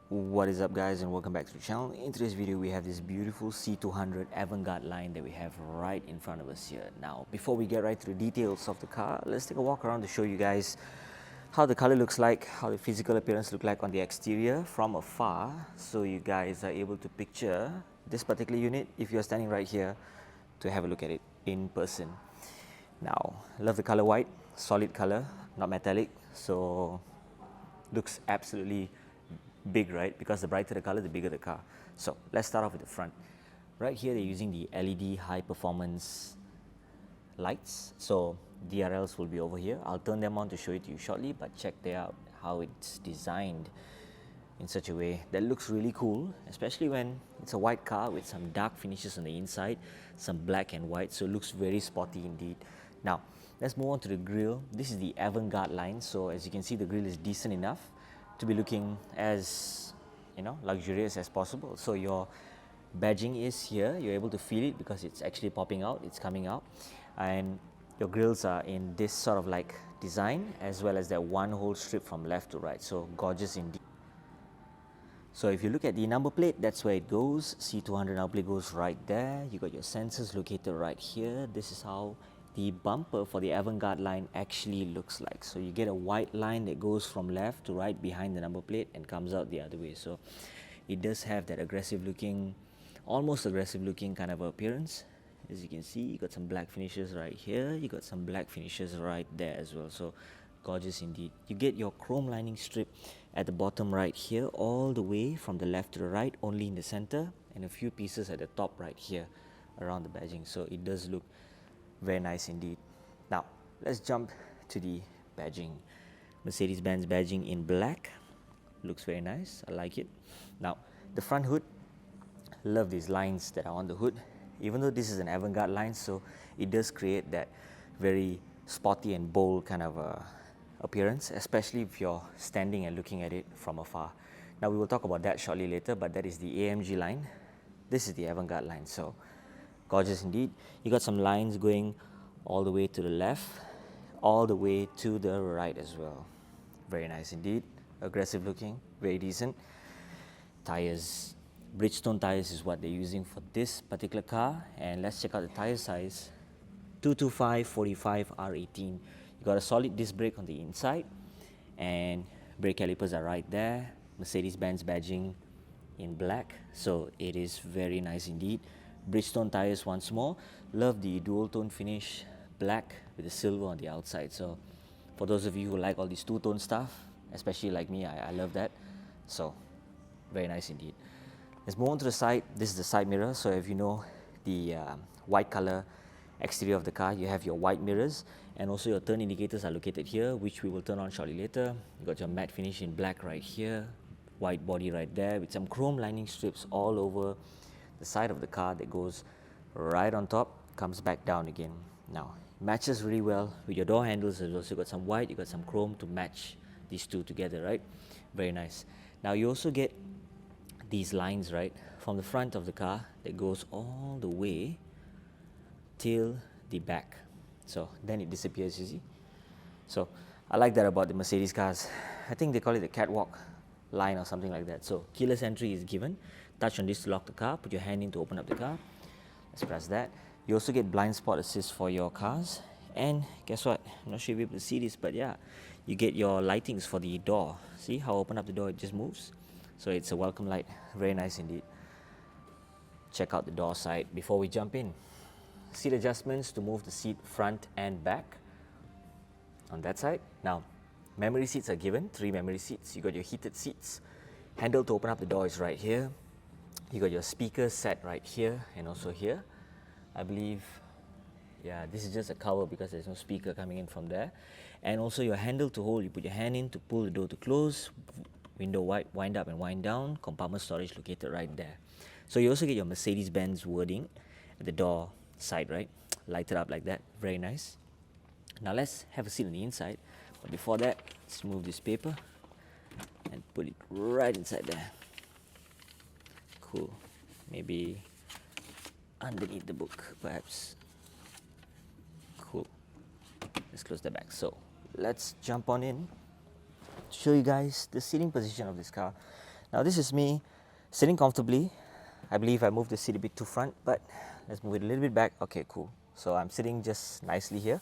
What is up, guys, and welcome back to the channel. In today's video we have this beautiful C200 Avantgarde line that we have right in front of us here. Now before we get right to the details of the car, let's take a walk around to show you guys how the color looks like, how the physical appearance look like on the exterior from afar, so you guys are able to picture this particular unit if you're standing right here to have a look at it in person. Now, I love the color white, solid color, not metallic, so looks absolutely big, right? Because the brighter the color, the bigger the car. So let's start off with the front. Right here, they're using the LED high performance lights. So DRLs will be over here. I'll turn them on to show it to you shortly, but check out how it's designed in such a way that looks really cool, especially when it's a white car with some dark finishes on the inside, some black and white, so it looks very sporty indeed. Now, let's move on to the grille. This is the Avantgarde line, so as you can see, the grille is decent enough to be looking as, luxurious as possible. So your badging is here, you're able to feel it because it's actually popping out, it's coming out, and your grills are in this sort of like design, as well as that one whole strip from left to right, so gorgeous indeed. So if you look at the number plate, that's where it goes. C200 number plate goes right there. You got your sensors located right here. This is how the bumper for the Avantgarde line actually looks like. So you get a white line that goes from left to right behind the number plate and comes out the other way. So it does have that aggressive looking, almost aggressive looking kind of appearance. As you can see, you got some black finishes right here. You got some black finishes right there as well. So gorgeous indeed. You get your chrome lining strip at the bottom right here, all the way from the left to the right, only in the center, and a few pieces at the top right here around the badging. So it does look very nice indeed. Now let's jump to the badging. Mercedes-Benz badging in black, looks very nice. I like it. Now the front hood, love these lines that are on the hood. Even though this is an Avantgarde line, so it does create that very sporty and bold kind of appearance, especially if you're standing and looking at it from afar. Now we will talk about that shortly later, but that is the AMG line. This is the Avantgarde line, so gorgeous indeed. You got some lines going all the way to the left, all the way to the right as well. Very nice indeed. Aggressive looking, very decent. Tires, Bridgestone tires is what they're using for this particular car, and let's check out the tire size. 225/45 R18. You got a solid disc brake on the inside, and brake calipers are right there. Mercedes-Benz badging in black, so it is very nice indeed. Bridgestone tires once more. Love the dual tone finish, black with the silver on the outside. So for those of you who like all this two-tone stuff, especially like me, I love that. So very nice indeed. Let's move on to the side. This is the side mirror. So if you know the white color exterior of the car, you have your white mirrors, and also your turn indicators are located here, which we will turn on shortly later. You got your matte finish in black right here, white body right there with some chrome lining strips all over the side of the car that goes right on top, comes back down again. Now matches really well with your door handles as well. So you got some white, you got some chrome to match these two together, right? Very nice. Now you also get these lines right from the front of the car that goes all the way till the back, so then it disappears, you see. So I like that about the Mercedes cars. I think they call it the catwalk line or something like that. So keyless entry is given. Touch on this to lock the car, put your hand in to open up the car. Let's press that. You also get blind spot assist for your cars, and guess what, I'm not sure if you're able to see this, but yeah, you get your lightings for the door. See how I open up the door, it just moves. So it's a welcome light, very nice indeed. Check out the door side before we jump in. Seat adjustments to move the seat front and back on that side. Now, memory seats are given, 3 memory seats. You got your heated seats. Handle to open up the door is right here. You got your speakers set right here and also here. I believe, yeah, this is just a cover because there's no speaker coming in from there. And also your handle to hold, you put your hand in to pull the door to close. Window wind up and wind down. Compartment storage located right there. So you also get your Mercedes-Benz wording at the door side, right? Light it up like that, very nice. Now let's have a seat on the inside, but before that, let's move this paper and put it right inside there. Cool. Maybe underneath the book, perhaps. Cool. Let's close the back. So let's jump on in to show you guys the seating position of this car. Now this is me sitting comfortably. I believe I moved the seat a bit too front, but let's move it a little bit back. Okay, cool. So I'm sitting just nicely here.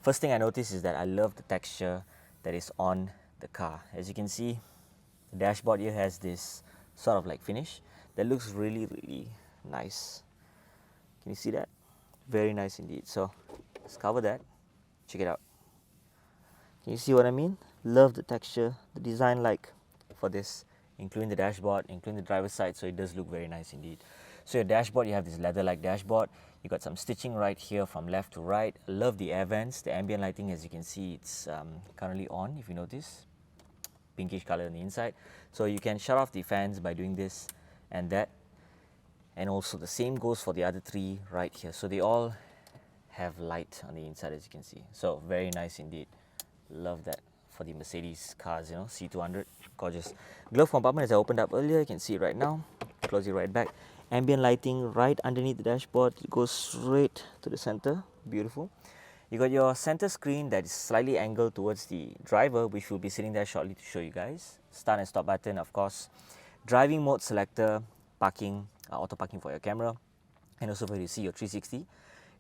First thing I notice is that I love the texture that is on the car. As you can see, the dashboard here has this sort of like finish that looks really, really nice. Can you see that? Very nice indeed. So let's cover that. Check it out. Can you see what I mean? Love the texture, the design like for this, including the dashboard, including the driver's side, so it does look very nice indeed. So your dashboard, you have this leather-like dashboard. You got some stitching right here from left to right. Love the air vents, the ambient lighting. As you can see, it's currently on, if you notice, pinkish color on the inside. So you can shut off the fans by doing this and that. And also the same goes for the other three right here. So they all have light on the inside, as you can see. So very nice indeed. Love that for the Mercedes cars, you know, C200, gorgeous. Glove compartment, as I opened up earlier, you can see it right now. Close it right back. Ambient lighting right underneath the dashboard. It goes straight to the center. Beautiful. You got your center screen that is slightly angled towards the driver, which will be sitting there shortly to show you guys. Start and stop button, of course. Driving mode selector, parking, auto parking for your camera, and also for you to see your 360.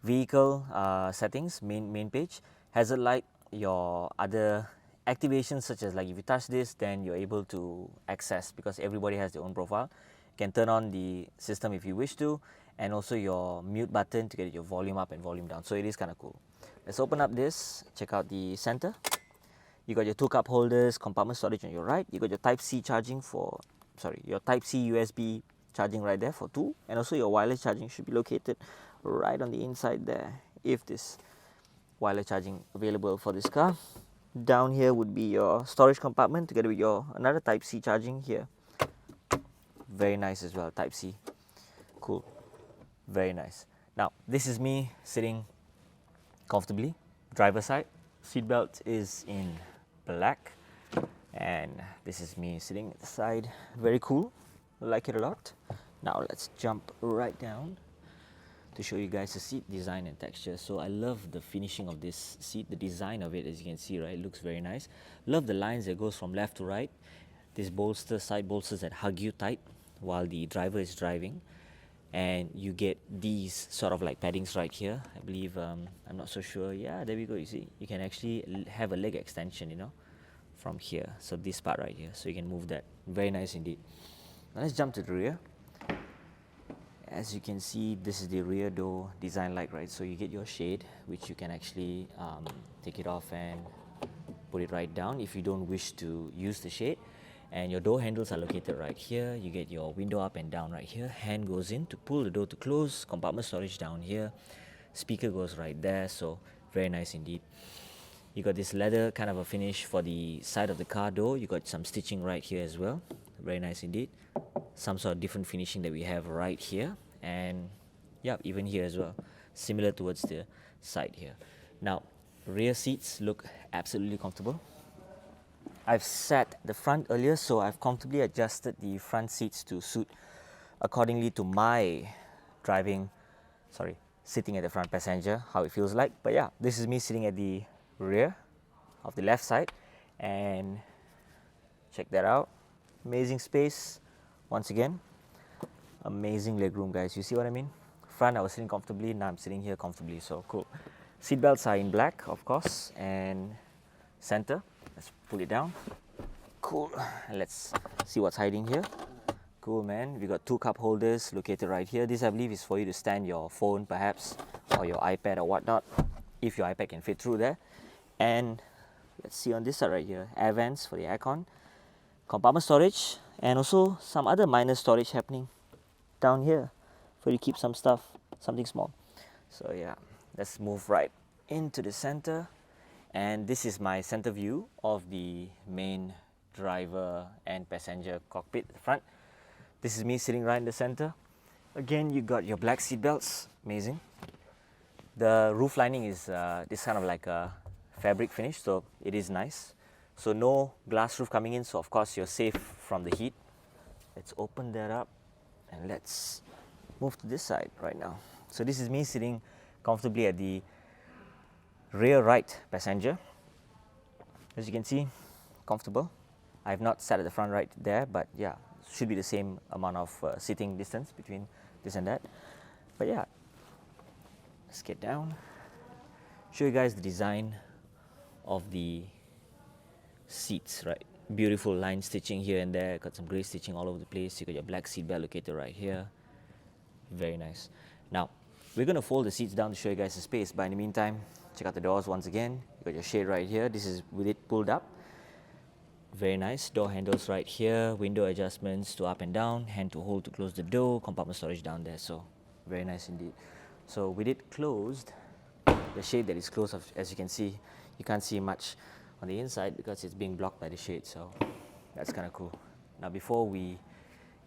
Vehicle settings, main page. Hazard light, your other activations, such as like if you touch this, then you're able to access, because everybody has their own profile. You can turn on the system if you wish to, and also your mute button to get your volume up and volume down. So it is kind of cool. Let's open up this, check out the center. You got your two cup holders, compartment storage on your right. You got your Type-C charging for, your Type-C USB charging right there for 2, and also your wireless charging should be located right on the inside there, if this wireless charging available for this car. Down here would be your storage compartment together with your another Type-C charging here. Very nice as well, Type-C. Cool. Very nice. Now, this is me sitting comfortably. Driver side. Seatbelt is in black. And this is me sitting at the side. Very cool. Like it a lot. Now, let's jump right down to show you guys the seat design and texture. So I love the finishing of this seat, the design of it, as you can see, right? It looks very nice. Love the lines that goes from left to right. This bolster, side bolsters that hug you tight while the driver is driving. And you get these sort of like paddings right here. I believe, I'm not so sure. Yeah, there we go. You see, you can actually have a leg extension, you know, from here. So this part right here. So you can move that. Very nice indeed. Now let's jump to the rear. As you can see, this is the rear door design like, right? So you get your shade, which you can actually take it off and put it right down if you don't wish to use the shade. And your door handles are located right here. You get your window up and down right here. Hand goes in to pull the door to close. Compartment storage down here. Speaker goes right there. So very nice indeed. You got this leather kind of a finish for the side of the car door. You got some stitching right here as well. Very nice indeed. Some sort of different finishing that we have right here. And yeah, even here as well. Similar towards the side here. Now, rear seats look absolutely comfortable. I've sat the front earlier, so I've comfortably adjusted the front seats to suit accordingly to my sitting at the front passenger, how it feels like. But yeah, this is me sitting at the rear of the left side, and check that out. Amazing space. Once again, amazing legroom, guys. You see what I mean? Front, I was sitting comfortably. Now I'm sitting here comfortably. So cool. Seat belts are in black, of course, and center. Let's pull it down. Cool. And let's see what's hiding here. Cool, man. We got two cup holders located right here. This, I believe, is for you to stand your phone, perhaps, or your iPad or whatnot, if your iPad can fit through there. And let's see on this side right here, air vents for the aircon, compartment storage, and also some other minor storage happening down here for you to keep some stuff, something small. So yeah, let's move right into the center. And this is my center view of the main driver and passenger cockpit at the front. This is me sitting right in the center. Again, you got your black seat belts. Amazing. The roof lining is this kind of like a fabric finish, so it is nice. So no glass roof coming in, so of course you're safe from the heat. Let's open that up and let's move to this side right now. So this is me sitting comfortably at the rear right passenger. As you can see, comfortable. I've not sat at the front right there, but yeah, should be the same amount of sitting distance between this and that. But yeah, let's get down, show you guys the design of the seats, right? Beautiful line stitching here and there, got some great stitching all over the place. You got your black seat belt located right here, very nice. Now we're going to fold the seats down to show you guys the space, but in the meantime, check out the doors once again. You got your shade right here, this is with it pulled up, very nice. Door handles right here, window adjustments to up and down, hand to hold to close the door, compartment storage down there, so very nice indeed. So with it closed, the shade that is closed, as you can see, you can't see much on the inside because it's being blocked by the shade, so that's kind of cool. Now before we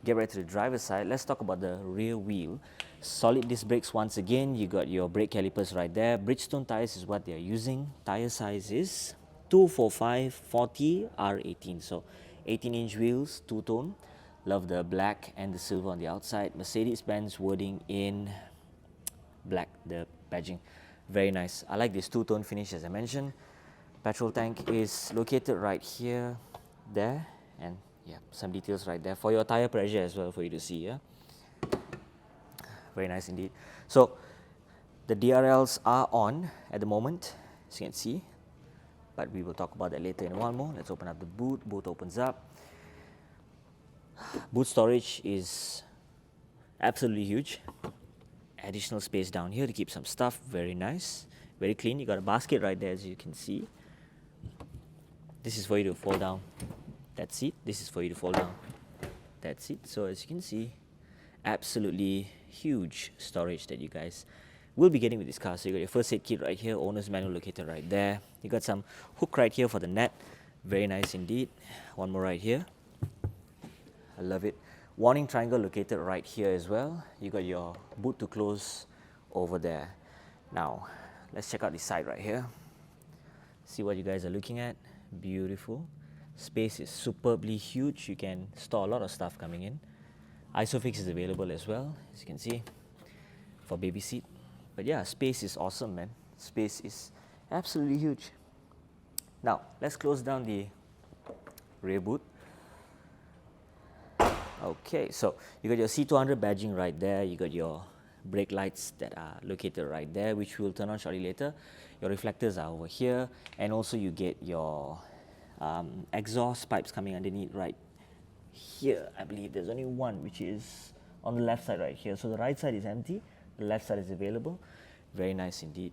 get right to the driver's side, let's talk about the rear wheel. Solid disc brakes once again, you got your brake calipers right there. Bridgestone tires is what they are using. Tire size is 245/40 R18, so 18-inch wheels, two-tone. Love the black and the silver on the outside. Mercedes-Benz wording in black, the badging, very nice. I like this two-tone finish as I mentioned. Petrol tank is located right here, there, and yeah, some details right there for your tire pressure as well for you to see. Yeah, very nice indeed. So the DRLs are on at the moment, as you can see, but we will talk about that later in a while more. Let's open up the boot. Boot opens up. Boot storage is absolutely huge. Additional space down here to keep some stuff, very nice, very clean. You got a basket right there, as you can see. This is for you to fold down that seat. This is for you to fold down that seat. So as you can see, absolutely huge storage that you guys will be getting with this car. So you got your first aid kit right here, owner's manual located right there. You got some hook right here for the net, very nice indeed. One more right here, I love it. Warning triangle located right here as well. You got your boot to close over there. Now let's check out the side right here, see what you guys are looking at. Beautiful. Space is superbly huge. You can store a lot of stuff coming in. Isofix is available as well, as you can see, for baby seat. But yeah, space is awesome, man. Space is absolutely huge. Now let's close down the rear boot. Okay, so you got your C200 badging right there. You got your brake lights that are located right there, which we'll turn on shortly later. Your reflectors are over here, and also you get your exhaust pipes coming underneath right here. I believe there's only one, which is on the left side right here. So the right side is empty, the left side is available. Very nice indeed.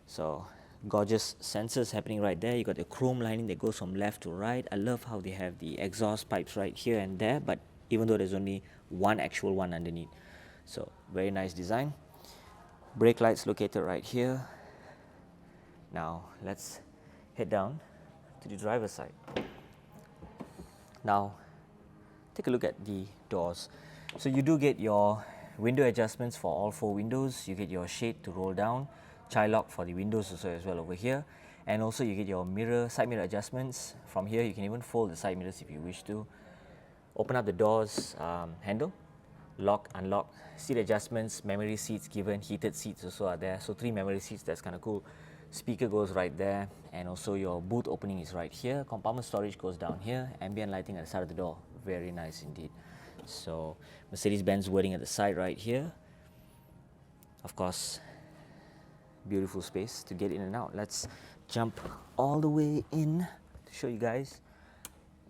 So gorgeous sensors happening right there. You got the chrome lining that goes from left to right. I love how they have the exhaust pipes right here and there, but even though there's only one actual one underneath. So very nice design. Brake lights located right here. Now let's head down to the driver's side. Now take a look at the doors. So you do get your window adjustments for all four windows. You get your shade to roll down, child lock for the windows also as well over here, and also you get your mirror, side mirror adjustments. From here you can even fold the side mirrors if you wish to. Open up the doors handle, lock, unlock, seat adjustments, memory seats given, heated seats also are there. So 3 memory seats, that's kind of cool. Speaker goes right there, and also your boot opening is right here. Compartment storage goes down here. Ambient lighting at the side of the door, very nice indeed. So Mercedes-Benz wording at the side right here. Of course, beautiful space to get in and out. Let's jump all the way in to show you guys.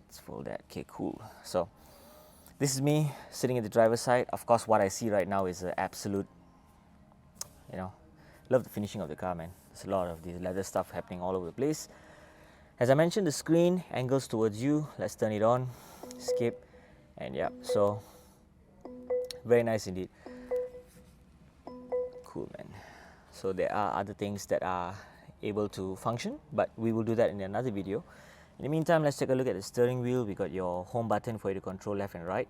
Let's fold that. Okay, cool. So this is me sitting at the driver's side. Of course, what I see right now is an absolute, love the finishing of the car, man. There's a lot of these leather stuff happening all over the place. As I mentioned, the screen angles towards you. Let's turn it on, skip, and yeah, so very nice indeed. Cool, man. So there are other things that are able to function, but we will do that in another video. In the meantime, let's take a look at the steering wheel. We got your home button for you to control left and right,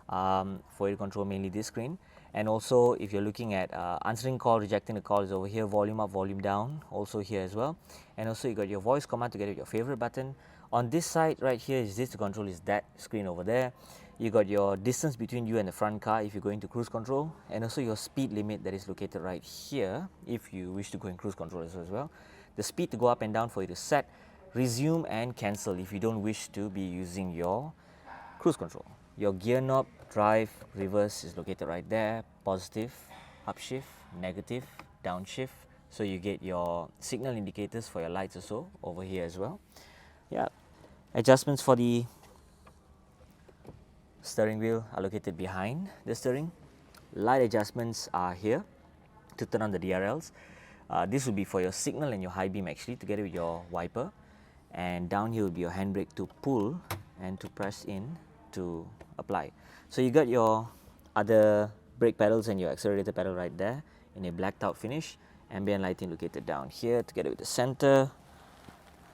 for you to control mainly this screen. And also, if you're looking at answering call, rejecting the call is over here, volume up, volume down, also here as well. And also you got your voice command together with your favorite button. On this side right here is this to control is that screen over there. You got your distance between you and the front car if you're going to cruise control, and also your speed limit that is located right here if you wish to go in cruise control as well. The speed to go up and down for you to set, resume and cancel if you don't wish to be using your cruise control. Your gear knob, drive, reverse is located right there. Positive, upshift, negative, downshift. So you get your signal indicators for your lights also over here as well. Yeah, adjustments for the steering wheel are located behind the steering. Light adjustments are here to turn on the DRLs. This will be for your signal and your high beam actually, together with your wiper. And down here will be your handbrake to pull and to press in to apply. So you got your other brake pedals and your accelerator pedal right there in a blacked out finish. Ambient lighting located down here together with the center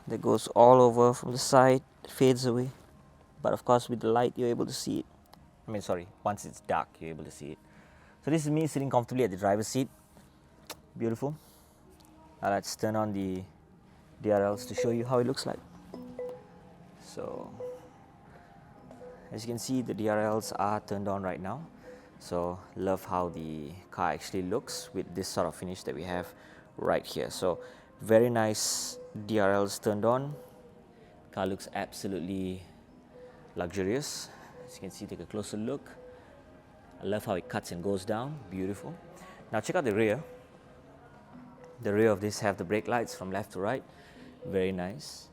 that goes all over from the side, fades away. But of course with the light you're able to see it. I mean sorry, once it's dark you're able to see it. So this is me sitting comfortably at the driver's seat. Beautiful. Now let's turn on the DRLs to show you how it looks like. So as you can see, the DRLs are turned on right now. So love how the car actually looks with this sort of finish that we have right here. So very nice DRLs turned on. Car looks absolutely luxurious. As you can see, take a closer look. I love how it cuts and goes down. Beautiful. Now check out the rear. The rear of this have the brake lights from left to right. Very nice.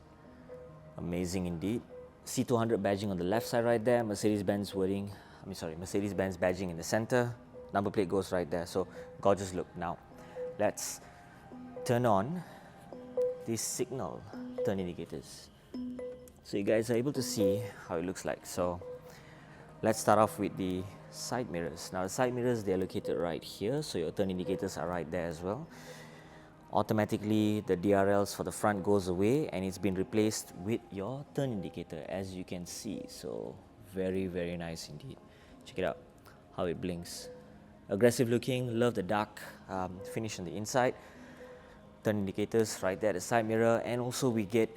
Amazing indeed. C200 badging on the left side right there. Mercedes-Benz wording. Mercedes-Benz badging in the center. Number plate goes right there. So gorgeous look. Now let's turn on these signal turn indicators. So you guys are able to see how it looks like. So let's start off with the side mirrors. Now the side mirrors, they are located right here. So your turn indicators are right there as well. Automatically the DRLs for the front goes away and it's been replaced with your turn indicator, as you can see. So very nice indeed. Check it out how it blinks. Aggressive looking. Love the dark finish on the inside. Turn indicators right there at the side mirror, and also we get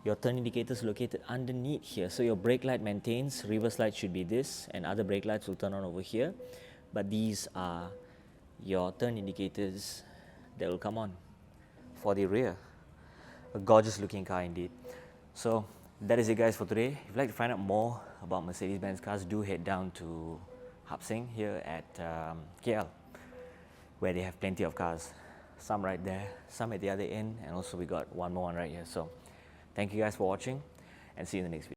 your turn indicators located underneath here. So your brake light maintains. Reverse light should be this, and other brake lights will turn on over here, but these are your turn indicators that will come on for the rear. A gorgeous looking car indeed. So that is it guys for today. If you'd like to find out more about Mercedes-Benz cars, do head down to Hap Seng here at KL, where they have plenty of cars. Some right there, some at the other end, and also we got one more one right here. So thank you guys for watching and see you in the next video.